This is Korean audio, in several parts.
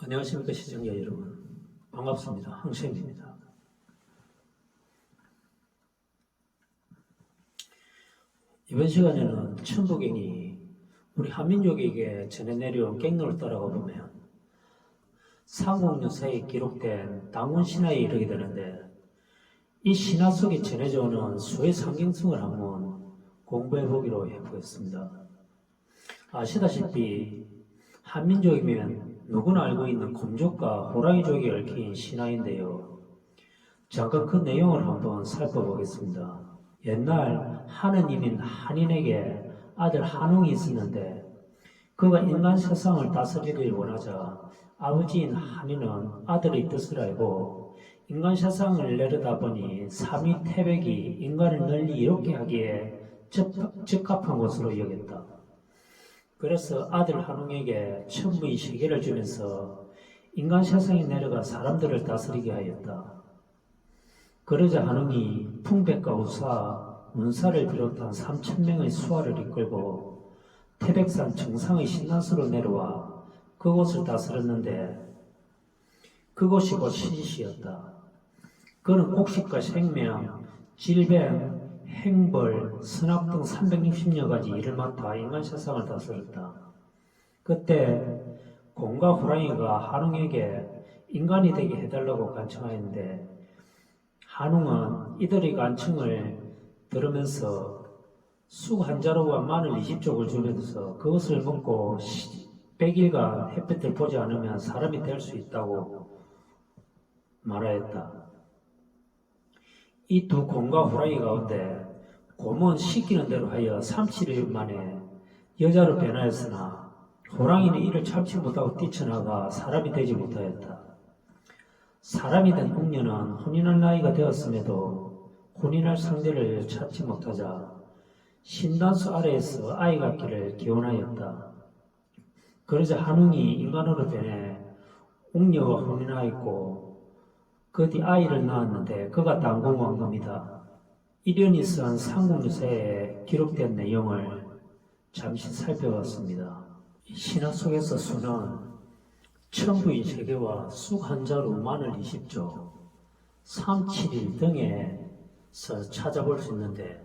안녕하십니까 시청자 여러분, 반갑습니다. 항쌤입니다. 이번 시간에는 천부경이 우리 한민족에게 전해 내려온 갱론을 따라가 보면 삼국유사에 기록된 당군신화에 이르게 되는데, 이 신화 속에 전해져 오는 수의 상징성을 한번 공부해 보기로 해보겠습니다. 아시다시피 한민족이면 누구나 알고 있는 곰족과 호랑이족이 얽힌 신화인데요. 잠깐 그 내용을 한번 살펴보겠습니다. 옛날 하느님인 한인에게 아들 한웅이 있었는데, 그가 인간 세상을 다스리길 원하자 아버지인 한인은 아들의 뜻을 알고 인간 세상을 내려다보니 삼위태백이 인간을 널리 이롭게 하기에 적합한 것으로 여겼다. 그래서 아들 한웅에게 천부의 세계를 주면서 인간 세상에 내려가 사람들을 다스리게 하였다. 그러자 한웅이 풍백과 우사, 문사를 비롯한 3,000명의 수하를 이끌고 태백산 정상의 신난수로 내려와 그곳을 다스렸는데, 그곳이 곧 시시였다. 그는 곡식과 생명, 질병, 행벌, 선악 등 360여 가지 일을 맡아 인간 세상을 다스렸다. 그때 곰과 호랑이가 한웅에게 인간이 되게 해달라고 간청하였는데, 한웅은 이들의 간청을 들으면서 쑥 한 자루와 마늘 20쪽을 주면서 그것을 먹고 100일간 햇빛을 보지 않으면 사람이 될 수 있다고 말하였다. 이 두 곰과 호랑이 가운데 곰은 시키는 대로 하여 37일 만에 여자로 변하였으나 호랑이는 이를 참지 못하고 뛰쳐나가 사람이 되지 못하였다. 사람이 된 웅녀는 혼인할 나이가 되었음에도 혼인할 상대를 찾지 못하자 신단수 아래에서 아이 갖기를 기원하였다. 그러자 한웅이 인간으로 변해 웅녀와 혼인하였고 그 뒤 아이를 낳았는데 그가 당공왕금이다. 이련이 쓴 삼국유사에 기록된 내용을 잠시 살펴봤습니다. 신화 속에서 수는 천부의 세계와 쑥 한 자루, 마늘 20조, 3,7일 등에서 찾아볼 수 있는데,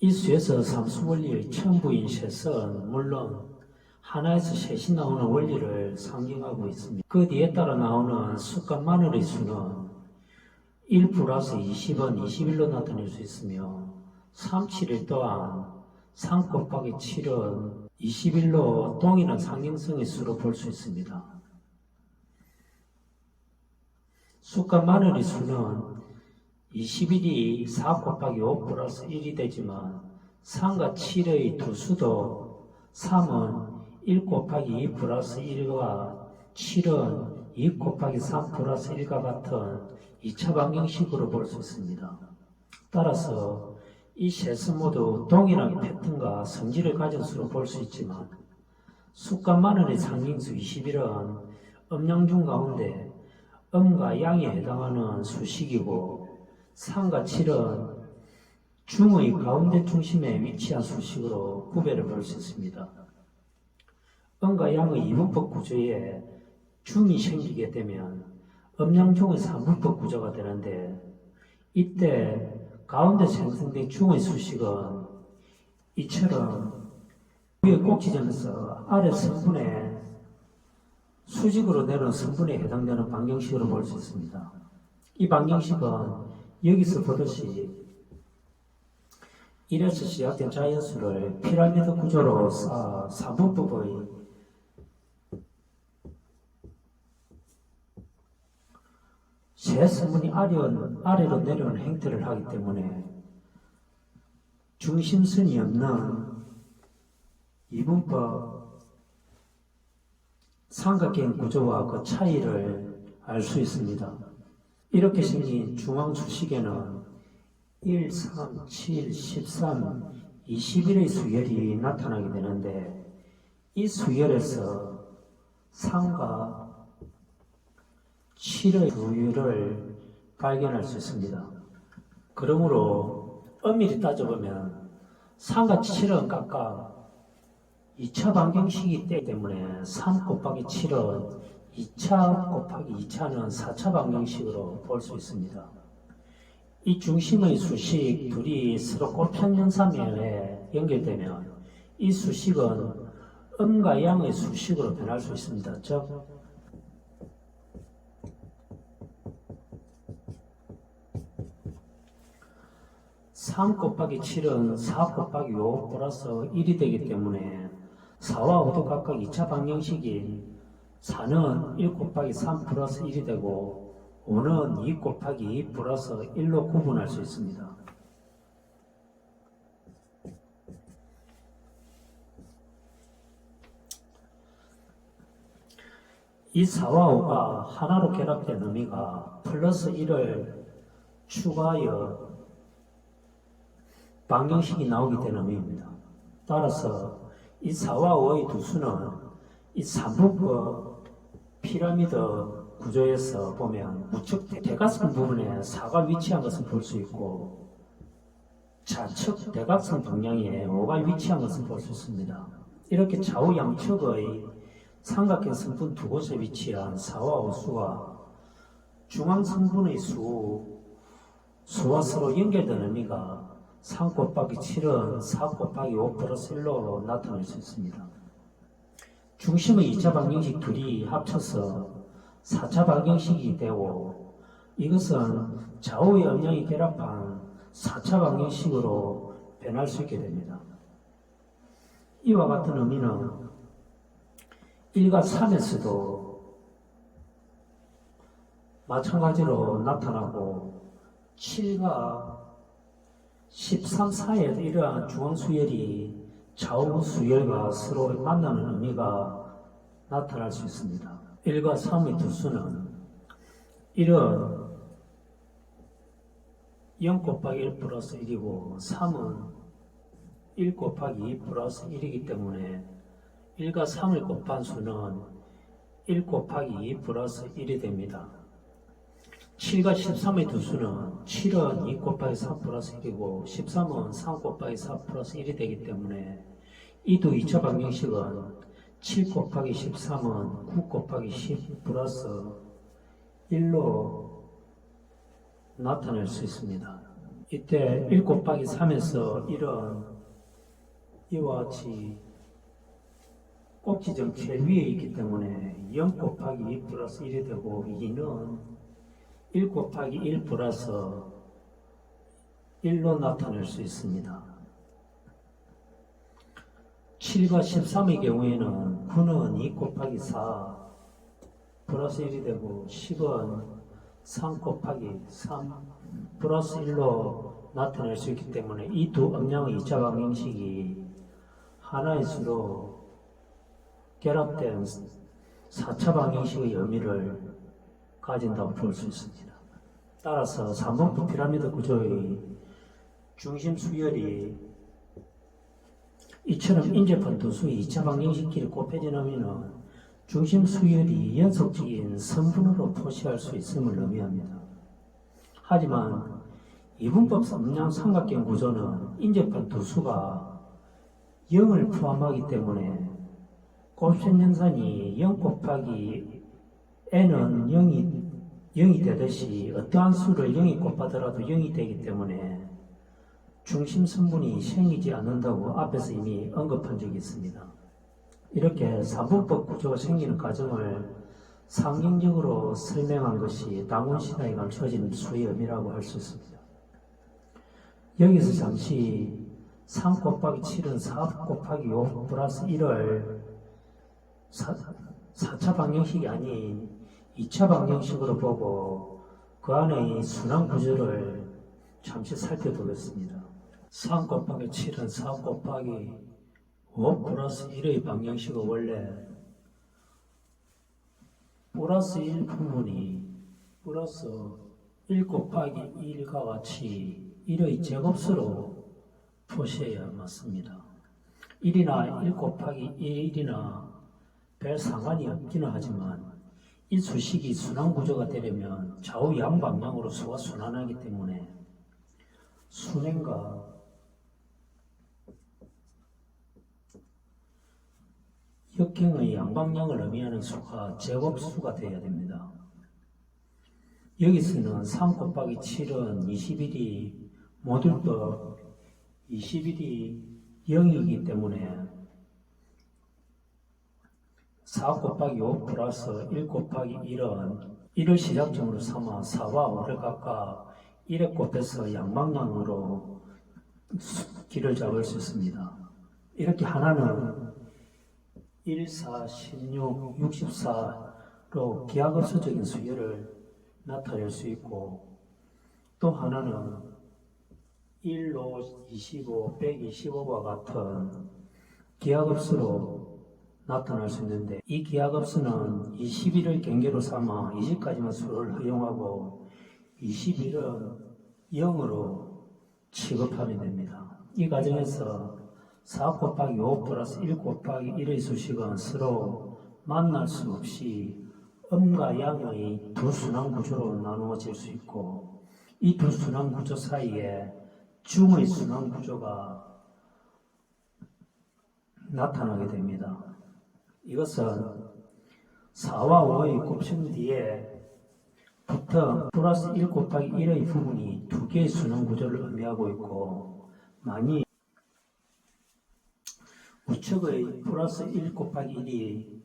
이 수에서 삼수원리의 천부인 셋은 물론 하나에서 셋이 나오는 원리를 상징하고 있습니다. 그 뒤에 따라 나오는 쑥과 마늘의 수는 1 플러스 20은 21로 나타낼 수 있으며 3,7일 또한 3 곱하기 7은 21로 동일한 상징성의 수로 볼 수 있습니다. 쑥과 마늘의 수는 21이 4 곱하기 5 플러스 1이 되지만 3과 7의 두 수도 3은 1 곱하기 2 플러스 1과 7은 2 곱하기 3 플러스 1과 같은 2차 방정식으로 볼 수 있습니다. 따라서 이 셋은 모두 동일한 패턴과 성질을 가진 수로 볼 수 있지만, 쑥과 마늘의 상징수 21은 음양중 가운데 음과 양에 해당하는 수식이고, 3과 7은 중의 가운데 중심에 위치한 수식으로 구별해 볼 수 있습니다. 음과 양의 이분법 구조에 중이 생기게 되면 음양중의 3분법 구조가 되는데, 이때 가운데 생성된 중의 수식은 이처럼 위에 꼭지점에서 아래 성분의 수직으로 내려온 성분에 해당되는 방정식으로 볼 수 있습니다. 이 방정식은 여기서 보듯이 1에서 시작된 자연수를 피라미드 구조로 쌓아 4분법의 세 성분이 아래로 내려오는 행태를 하기 때문에 중심선이 없는 이분법 삼각형 구조와 그 차이를 알 수 있습니다. 이렇게 생긴 중앙수식에는 1, 3, 7, 13, 21의 수열이 나타나게 되는데, 이 수열에서 3과 7의 수열을 발견할 수 있습니다. 그러므로 엄밀히 따져보면 3과 7은 각각 2차 방정식이 있기 때문에 3 곱하기 7은 2차 곱하기 2차는 4차 방정식으로 볼 수 있습니다. 이 중심의 수식 둘이 서로 꽃편연산에 연결되면 이 수식은 음과 양의 수식으로 변할 수 있습니다. 즉 3 곱하기 7은 4 곱하기 5 플러스 1이 되기 때문에 4와 5도 각각 2차 방정식인 4는 1 곱하기 3 플러스 1이 되고 5는 2 곱하기 2 플러스 1로 구분할 수 있습니다. 이 4와 5가 하나로 결합된 의미가 플러스 1을 추가하여 방정식이 나오게 되는 의미입니다. 따라서 이 4와 5의 두 수는 이 삼분법 피라미드 구조에서 보면 우측 대각선 부분에 4가 위치한 것을 볼 수 있고 좌측 대각선 방향에 5가 위치한 것을 볼 수 있습니다. 이렇게 좌우 양측의 삼각형 성분 두 곳에 위치한 4와 5수가 중앙 성분의 수와 서로 연결된 의미가 3 곱하기 7은 4 곱하기 5 플러스 1로 나타낼 수 있습니다. 중심의 2차 방정식 둘이 합쳐서 4차 방정식이 되고 이것은 좌우의 음량이 결합한 4차 방정식으로 변할 수 있게 됩니다. 이와 같은 의미는 1과 3에서도 마찬가지로 나타나고 7과 13 사이에도 이러한 중앙수열이 좌우 수열과 서로 만나는 의미가 나타날 수 있습니다. 1과 3의 두 수는 1은 0 곱하기 1 플러스 1이고 3은 1 곱하기 2 플러스 1이기 때문에 1과 3을 곱한 수는 1 곱하기 2 플러스 1이 됩니다. 7과 13의 두 수는 7은 2 곱하기 3 플러스 1이고 13은 3 곱하기 4 플러스 1이 되기 때문에 이 두 2차 방정식은 7 곱하기 13은 9 곱하기 10 플러스 1로 나타낼 수 있습니다. 이때 1 곱하기 3에서 1은 이와 같이 꼭지점 제일 위에 있기 때문에 0 곱하기 2 플러스 1이 되고 2는 1 곱하기 1 플러스 1로 나타낼 수 있습니다. 7과 13의 경우에는 9는 2 곱하기 4 플러스 1이 되고 10은 3 곱하기 3 플러스 1로 나타낼 수 있기 때문에 이 두 음량의 2차 방정식이 하나의 수로 결합된 4차 방정식의 의미를 가진다고 볼 수 있습니다. 따라서 3분법 피라미드 구조의 중심 수열이 이처럼 인접한 두 수의 2차 방정식끼리 곱해진 의미는 중심 수열이 연속적인 성분으로 표시할 수 있음을 의미합니다. 하지만 이분법 음량 삼각형 구조는 인접한 두 수가 0을 포함하기 때문에 곱셈연산이 0 곱하기 n은 0이 되듯이 어떠한 수를 0이 곱하더라도 0이 되기 때문에 중심 성분이 생기지 않는다고 앞에서 이미 언급한 적이 있습니다. 이렇게 3분법 구조가 생기는 과정을 상징적으로 설명한 것이 다문신화에 감춰진 수의 의미라고 할 수 있습니다. 여기서 잠시 3 곱하기 7은 4 곱하기 5 플러스 1을 4차 방정식이 아닌 2차 방정식으로 보고 그 안의 순환 구조를 잠시 살펴보겠습니다. 3 곱하기 7은 4 곱하기 5 플러스 1의 방정식은 원래 플러스 1 부분이 플러스 1 곱하기 1과 같이 1의 제곱수로 표시해야 맞습니다. 1이나 1 곱하기 1이나 별 상관이 없기는 하지만 이 수식이 순환 구조가 되려면 좌우 양방향으로 수가 순환하기 때문에 순행과 역행의 양방향을 의미하는 수가 제곱수가 되어야 됩니다. 여기서는 3 곱하기 7은 21이 모듈법 21이 0이기 때문에 4 곱하기 5 플러스 1 곱하기 1은 1을 시작점으로 삼아 4와 5를 각각 1에 곱해서 양방향으로 길을 잡을 수 있습니다. 이렇게 하나는 1, 4, 16, 64로 기하급수적인 수열을 나타낼 수 있고, 또 하나는 1로 25, 125와 같은 기하급수로 나타날 수 있는데, 이 기하급수는 21을 경계로 삼아 20까지만 수를 허용하고 21은 0으로 취급하면 됩니다. 이 과정에서 4 곱하기 5 플러스 1 곱하기 1의 수식은 서로 만날 수 없이 음과 양의 두 순환 구조로 나누어질 수 있고, 이 두 순환 구조 사이에 중의 순환 구조가 나타나게 됩니다. 이것은 4와 5의 곱셈 뒤에 붙은 플러스 1 곱하기 1의 부분이 두 개의 순환 구조를 의미하고 있고, 만일 우측의 플러스 1 곱하기 1이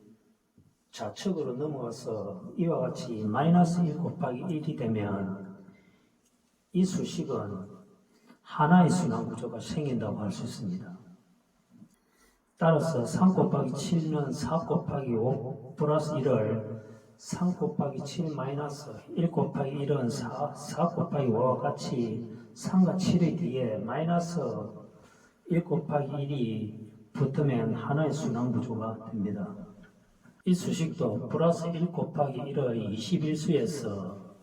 좌측으로 넘어가서 이와 같이 마이너스 1 곱하기 1이 되면 이 수식은 하나의 순환 구조가 생긴다고 할 수 있습니다. 따라서 3 곱하기 7은 4 곱하기 5 플러스 1을 3 곱하기 7 마이너스 1 곱하기 1은 4 곱하기 5와 같이 3과 7의 뒤에 마이너스 1 곱하기 1이 붙으면 하나의 순환 구조가 됩니다. 이 수식도 플러스 1 곱하기 1의 21수에서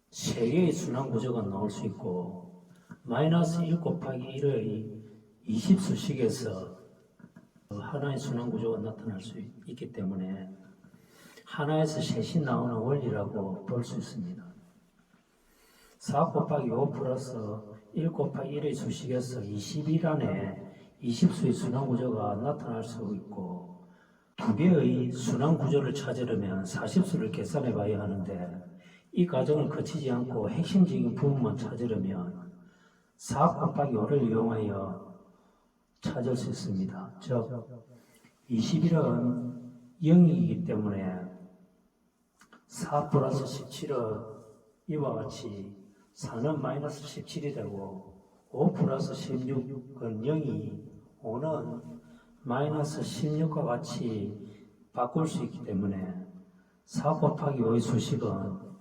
3개의 순환 구조가 나올 수 있고, 마이너스 1 곱하기 1의 20수식에서 하나의 순환 구조가 나타날 수 있기 때문에 하나에서 셋이 나오는 원리라고 볼 수 있습니다. 4 곱하기 5 플러스 1 곱하기 1의 수식에서 21 안에 20수의 순환 구조가 나타날 수 있고, 두 개의 순환 구조를 찾으려면 40수를 계산해 봐야 하는데, 이 과정을 거치지 않고 핵심적인 부분만 찾으려면 4 곱하기 5를 이용하여 찾을 수 있습니다. 즉 21은 0이기 때문에 4 플러스 17은 이와 같이 4는 마이너스 17이 되고, 5 플러스 16은 0이 5는 마이너스 16과 같이 바꿀 수 있기 때문에 4 곱하기 5의 수식은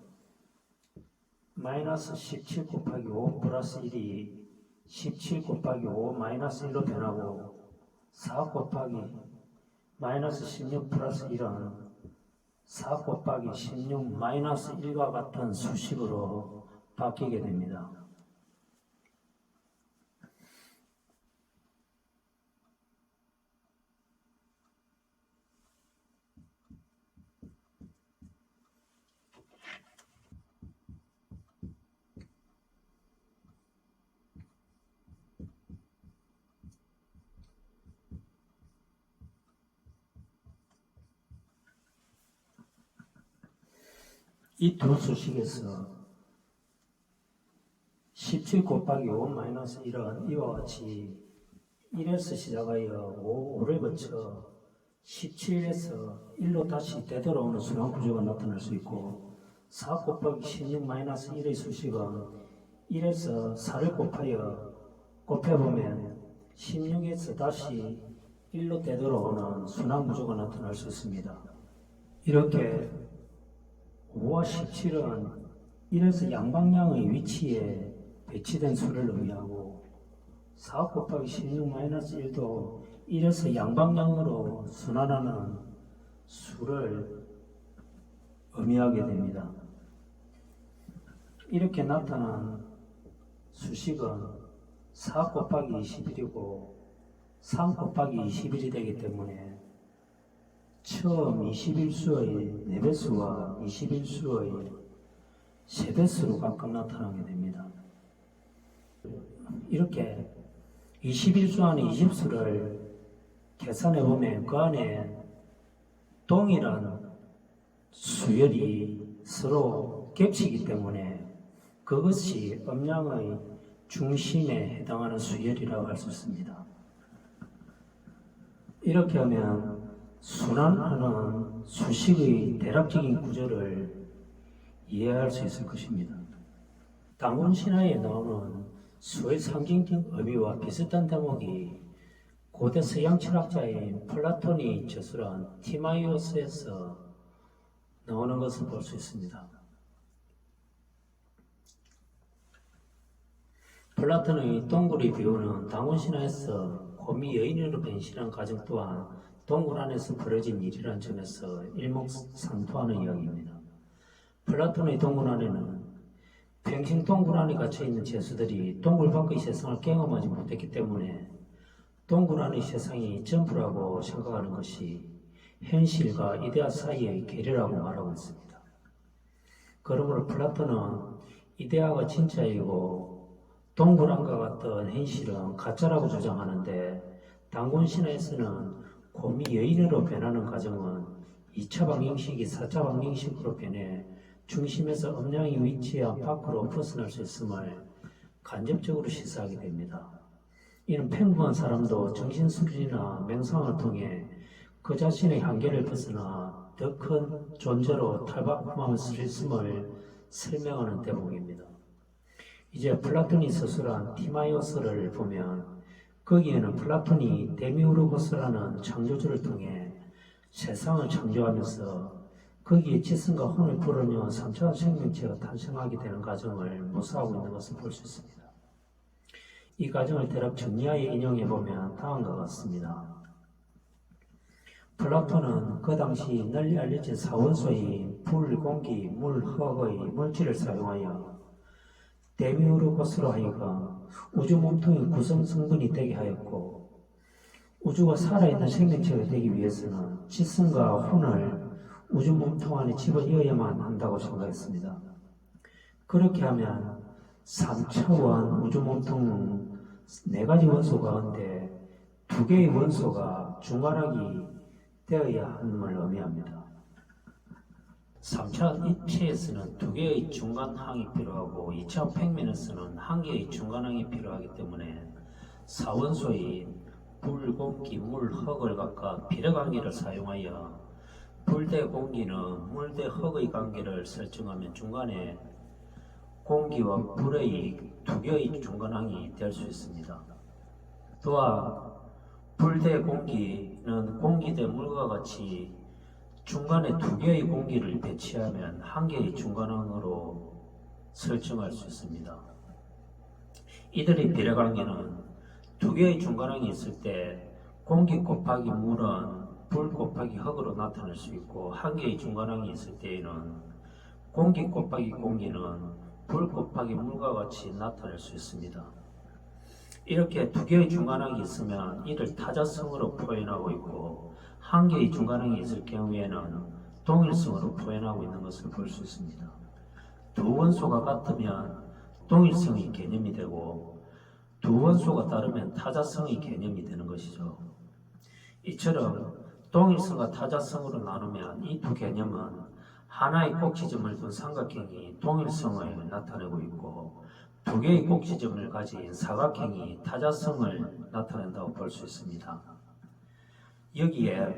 마이너스 17 곱하기 5 플러스 1이 17 곱하기 5 마이너스 1로 변하고, 4 곱하기 마이너스 16 플러스 1은 4 곱하기 16 마이너스 1과 같은 수식으로 바뀌게 됩니다. 이 두 수식에서 17 곱하기 5 마이너스 1은 이와 같이 1에서 시작하여 5를 거쳐 17에서 1로 다시 되돌아오는 순환 구조가 나타날 수 있고, 4 곱하기 16 마이너스 1의 수식은 1에서 4를 곱해보면 16에서 다시 1로 되돌아오는 순환 구조가 나타날 수 있습니다. 이렇게 5와 17은 1에서 양방향의 위치에 배치된 수를 의미하고, 4 곱하기 16 마이너스 1도 1에서 양방향으로 순환하는 수를 의미하게 됩니다. 이렇게 나타난 수식은 4 곱하기 21이고 3 곱하기 21이 되기 때문에 처음 21수의 4배수와 21수의 3배수로 각각 나타나게 됩니다. 이렇게 21수 안에 20수를 계산해 보면 그 안에 동일한 수열이 서로 겹치기 때문에 그것이 음양의 중심에 해당하는 수열이라고 할 수 있습니다. 이렇게 하면 순환하는 수식의 대략적인 구조를 이해할 수 있을 것입니다. 당군 신화에 나오는 수의 상징적 의미와 비슷한 대목이 고대 서양 철학자인 플라톤이 저술한 티마이오스에서 나오는 것을 볼 수 있습니다. 플라톤의 동굴의 비유는 당군 신화에서 곰이 여인으로 변신한 과정 또한 동굴 안에서 벌어진 일이라는 점에서 일목상통하는 이야기입니다. 플라톤의 동굴 안에는 평생 동굴 안에 갇혀있는 죄수들이 동굴 밖의 세상을 경험하지 못했기 때문에 동굴 안의 세상이 점프라고 생각하는 것이 현실과 이데아 사이의 괴리라고 말하고 있습니다. 그러므로 플라톤은 이데아가 진짜이고 동굴 안과 같던 현실은 가짜라고 주장하는데 당군 신화에서는 곰이 여인으로 변하는 과정은 2차 방정식이 4차 방정식으로 변해 중심에서 음양이 위치한 밖으로 벗어날 수 있음을 간접적으로 시사하게 됩니다. 이는 평범한 사람도 정신술이나 명상을 통해 그 자신의 한계를 벗어나 더 큰 존재로 탈바꿈할 수 있음을 설명하는 대목입니다. 이제 플라톤이 서술한 티마이오스를 보면 거기에는 플라톤이 데미우르고스라는 창조주를 통해 세상을 창조하면서 거기에 지성과 혼을 불어넣은 3차 생명체가 탄생하게 되는 과정을 묘사하고 있는 것을 볼 수 있습니다. 이 과정을 대략 정리하여 인용해보면 다음과 같습니다. 플라톤은 그 당시 널리 알려진 사원소인 불, 공기, 물, 흙의 물질을 사용하여 데미우르고스로 하여금 우주 몸통의 구성 성분이 되게 하였고 우주가 살아있는 생명체가 되기 위해서는 지성과 혼을 우주 몸통 안에 집어넣어야만 한다고 생각했습니다. 그렇게 하면 3차원 우주 몸통은 4가지 원소 가운데 2개의 원소가 중간하기 되어야 함을 의미합니다. 3차 입체에서는 2개의 중간항이 필요하고 2차 평면에서는 1개의 중간항이 필요하기 때문에 4원소인 불, 공기, 물, 흙을 각각 비례관계를 사용하여 불 대 공기는 물 대 흙의 관계를 설정하면 중간에 공기와 불의 2개의 중간항이 될 수 있습니다. 또한 불 대 공기는 공기 대 물과 같이 중간에 2개의 공기를 배치하면 1개의 중간항으로 설정할 수 있습니다. 이들의 비례관계는 2개의 중간항이 있을 때 공기 곱하기 물은 불 곱하기 흙으로 나타낼 수 있고 1개의 중간항이 있을 때에는 공기 곱하기 공기는 불 곱하기 물과 같이 나타낼 수 있습니다. 이렇게 2개의 중간항이 있으면 이를 타자성으로 표현하고 있고 1개의 중간항이 있을 경우에는 동일성으로 표현하고 있는 것을 볼 수 있습니다. 두 원소가 같으면 동일성의 개념이 되고 두 원소가 다르면 타자성의 개념이 되는 것이죠. 이처럼 동일성과 타자성으로 나누면 이 두 개념은 하나의 꼭지점을 둔 삼각형이 동일성을 나타내고 있고 2개의 꼭지점을 가진 사각형이 타자성을 나타낸다고 볼 수 있습니다. 여기에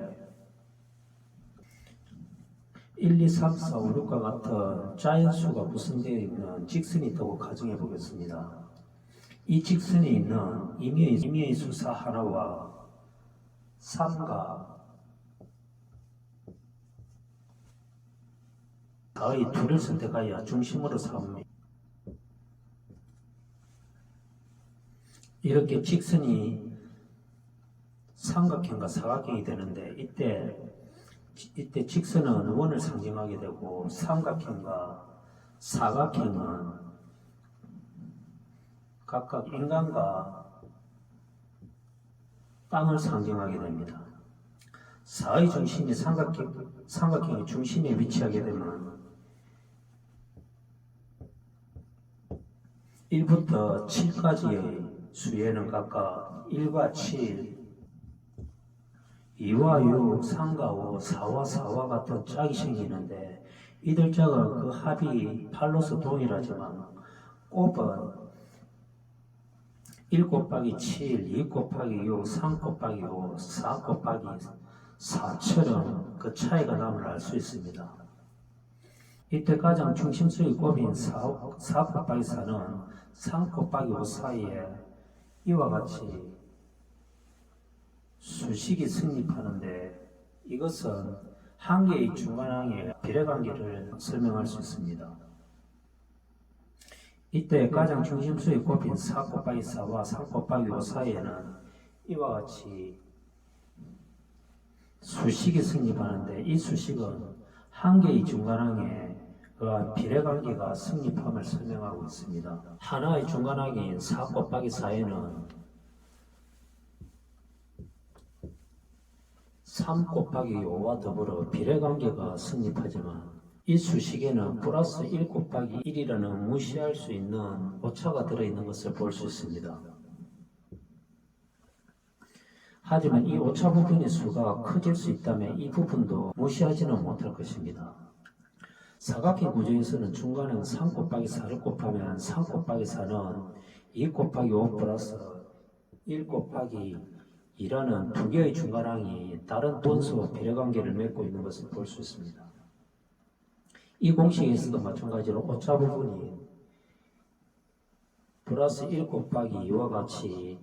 1, 2, 3, 4, 5, 6과 같은 자연수가 구성되어 있는 직선이 있다고 가정해 보겠습니다. 이 직선에 있는 임의의 수사 하나와 3과 4의 둘을 선택하여 중심으로 삼습니다. 이렇게 직선이 삼각형과 사각형이 되는데 이때 직선은 원을 상징하게 되고 삼각형과 사각형은 각각 인간과 땅을 상징하게 됩니다. 4의 중심이 삼각형의 중심에 위치하게 되면 1부터 7까지의 수에는 각각 1과 7, 2와 6, 3과 5, 4와 4와 같은 짝이 생기는데 이들 짝은 그 합이 8로서 동일하지만 곱은 1 곱하기 7, 2 곱하기 6, 3 곱하기 5, 4 곱하기 4처럼 그 차이가 남을 알 수 있습니다. 이때 가장 중심수의 곱인 4 곱하기 4는 3 곱하기 5 사이에 이와 같이 수식이 성립하는데 이것은 한 개의 중간항의 비례관계를 설명할 수 있습니다. 이때 가장 중심수의 곱인 4 곱하기 4와 3 곱하기 5 사이에는 이와 같이 수식이 성립하는데 이 수식은 한 개의 중간항의 비례관계가 성립함을 설명하고 있습니다. 하나의 중간항인 4 곱하기 4에는 3 곱하기 5와 더불어 비례관계가 성립하지만 이 수식에는 플러스 1 곱하기 1이라는 무시할 수 있는 오차가 들어있는 것을 볼 수 있습니다. 하지만 이 오차 부분의 수가 커질 수 있다면 이 부분도 무시하지는 못할 것입니다. 사각형 구조에서는 중간은 3 곱하기 4를 곱하면 3 곱하기 4는 2 곱하기 5 플러스 1 곱하기 2라는 두 개의 중간항이 다른 분수와 비례관계를 맺고 있는 것을 볼 수 있습니다. 이 공식에서도 마찬가지로 오차 부분이 플러스 1 곱하기 2와 같이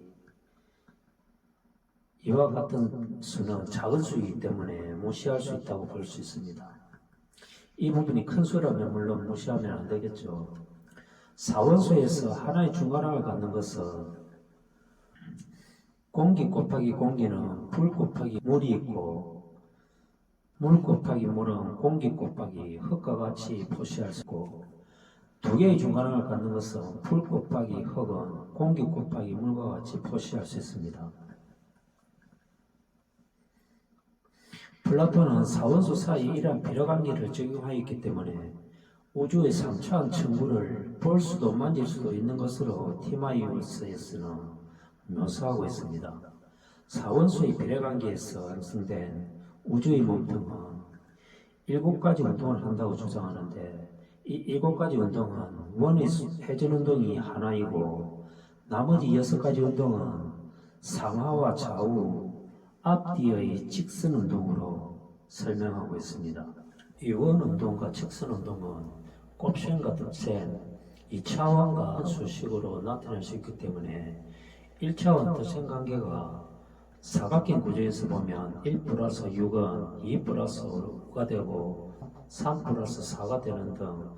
이와 같은 수는 작은 수이기 때문에 무시할 수 있다고 볼 수 있습니다. 이 부분이 큰 수라면 물론 무시하면 안 되겠죠. 사원수에서 하나의 중간항을 갖는 것은 공기 곱하기 공기는 불 곱하기 물이 있고 물 곱하기 물은 공기 곱하기 흙과 같이 표시할 수 있고 두 개의 중간항을 갖는 것은 불 곱하기 흙은 공기 곱하기 물과 같이 표시할 수 있습니다. 플라톤은 사원수 사이에 이러한 비례관계를 적용하였기 때문에 우주의 삼차원 천구를 볼 수도 만질 수도 있는 것으로 티마이우스에서는 묘사하고 있습니다. 사원수의 비례관계에서 형성된 우주의 몸통은 7가지 운동을 한다고 주장하는데 이 7가지 운동은 원의 회전운동이 하나이고 나머지 6가지 운동은 상하와 좌우 앞뒤의 직선운동으로 설명하고 있습니다. 이 원운동과 직선운동은 곱셈과 덧셈, 2차원과 수식으로 나타낼 수 있기 때문에 1차원 덧셈 관계가 사각형 구조에서 보면 1 플러스 6은 2 플러스 5가 되고 3 플러스 4가 되는 등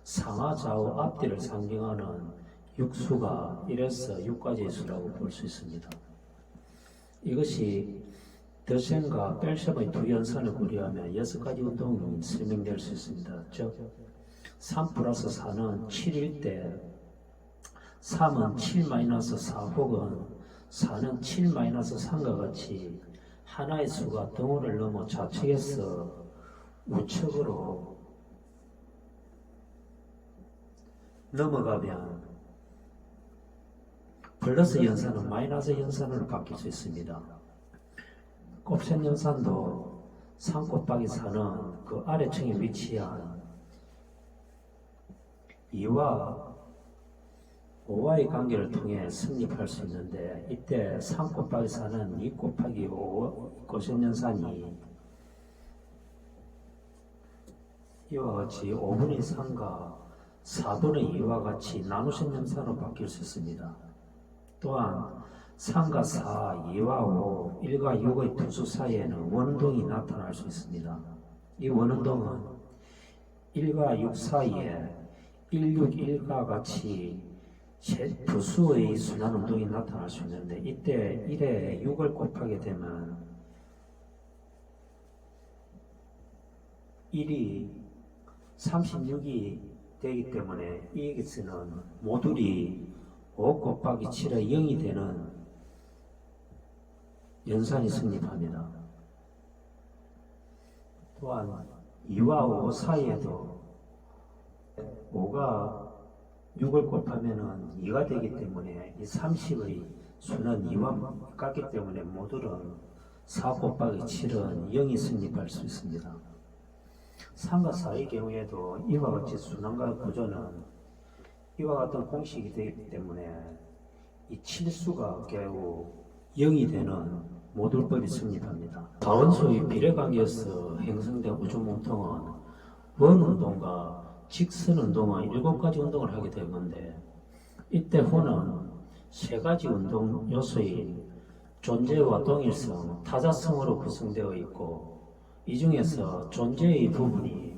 상하 좌우 앞뒤를 상징하는 6수가 1에서 6까지의 수라고 볼 수 있습니다. 이것이 덧셈과 뺄셈의 두 연산을 고려하면 6가지 운동이 설명될 수 있습니다. 즉 3 플러스 4는 7일 때 3은 7-4 혹은 4는 7-3과 같이 하나의 수가 덩어리를 넘어 좌측에서 우측으로 넘어가면 플러스 연산은 마이너스 연산으로 바뀔 수 있습니다. 곱셈 연산도 3 곱하기 4는 그 아래층에 위치한 2와 5와의 관계를 통해 성립할 수 있는데 이때 3 곱하기 4는 2 곱하기 5 곱셈 연산이 이와 같이 5분의 3과 4분의 2와 같이 나누셈 연산으로 바뀔 수 있습니다. 또한 3과 4, 2와 5, 1과 6의 두 수 사이에는 원운동이 나타날 수 있습니다. 이 원운동은 1과 6 사이에 1, 6, 1과 같이 두 수의 순환 운동이 나타날 수 있는데 이때 1에 6을 곱하게 되면 1이 36이 되기 때문에 이 엑스는 모듈이 5 곱하기 7의 0이 되는 연산이 성립합니다. 또한 2와 5 사이에도 5가 6을 곱하면 2가 되기 때문에 이 30의 수는 2와 같기 때문에 모듈은 4 곱하기 7은 0이 성립할 수 있습니다. 3과 4의 경우에도 이와 같이 순환과 구조는 이와 같은 공식이 되기 때문에 이 칠수가 결국 0이 되는 모듈법이 성립합니다. 다원소의 비례관계에서 형성된 우주몸통은 원운동과 직선운동의 7가지 운동을 하게 되는데, 이때 호는 3가지 운동 요소인 존재와 동일성, 타자성으로 구성되어 있고, 이 중에서 존재의 부분이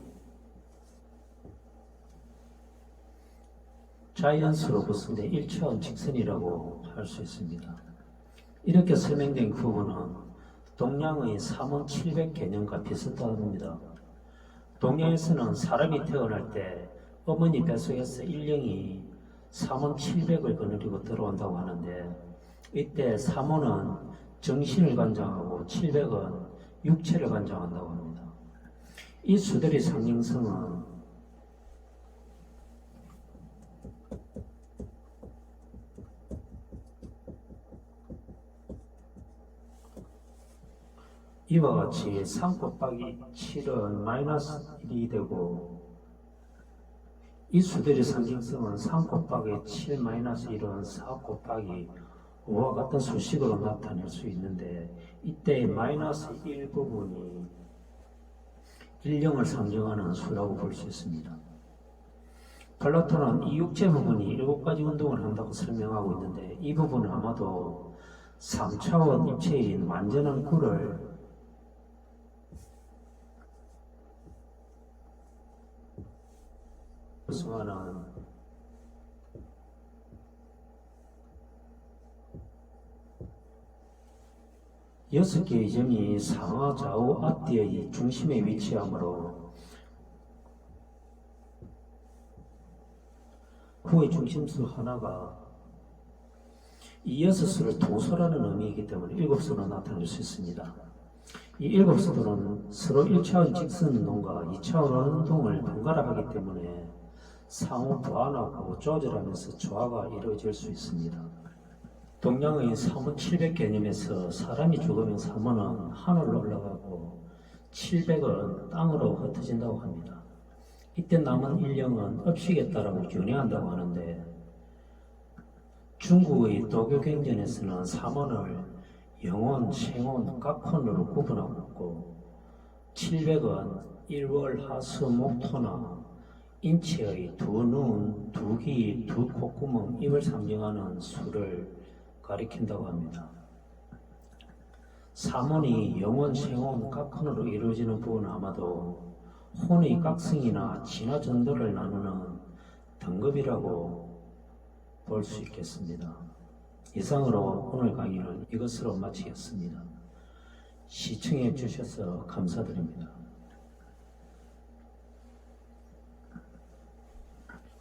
자이언스로 구성된 1차원 직선이라고 할 수 있습니다. 이렇게 설명된 부분은 동양의 3원 700 개념과 비슷합니다. 동양에서는 사람이 태어날 때 어머니 뱃속에서 일령이 3원 700을 거느리고 들어온다고 하는데, 이때 3원은 정신을 관장하고 700은 육체를 관장한다고 합니다. 이 수들의 상징성은 이와 같이 3 곱하기 7은 마이너스 1이 되고, 이 수들의 상징성은 3 곱하기 7 마이너스 1은 4 곱하기 5와 같은 수식으로 나타낼 수 있는데, 이때 마이너스 1 부분이 일령을 상징하는 수라고 볼 수 있습니다. 플라톤은 이 육체 부분이 7가지 운동을 한다고 설명하고 있는데, 이 부분은 아마도 3차원 입체인 완전한 구를 구성하는 6개의 점이 상하, 좌우, 앞뒤의 중심에 위치하므로 구의 중심수 하나가 이 6수를 동소라는 의미이기 때문에 7수로 나타낼 수 있습니다. 이 7수들은 서로 1차원 직선 운동과 2차원 운동을 번갈아 하기 때문에 상호 보완하고 조절하면서 조화가 이루어질 수 있습니다. 동양의 3원 700 개념에서 사람이 죽으면 3원은 하늘로 올라가고 700은 땅으로 흩어진다고 합니다. 이때 남은 일령은 업식했다라고 견해한다고 하는데, 중국의 도교경전에서는 3원을 영원, 생원, 각혼으로 구분하고 있고, 700은 일월, 하수, 목, 토나 인체의 두 눈, 두 귀, 두 콧구멍, 입을 상징하는 수를 가리킨다고 합니다. 3원이 영원, 생원, 각혼으로 이루어지는 부분은 아마도 혼의 각성이나 진화 정도를 나누는 등급이라고 볼 수 있겠습니다. 이상으로 오늘 강의는 이것으로 마치겠습니다. 시청해 주셔서 감사드립니다.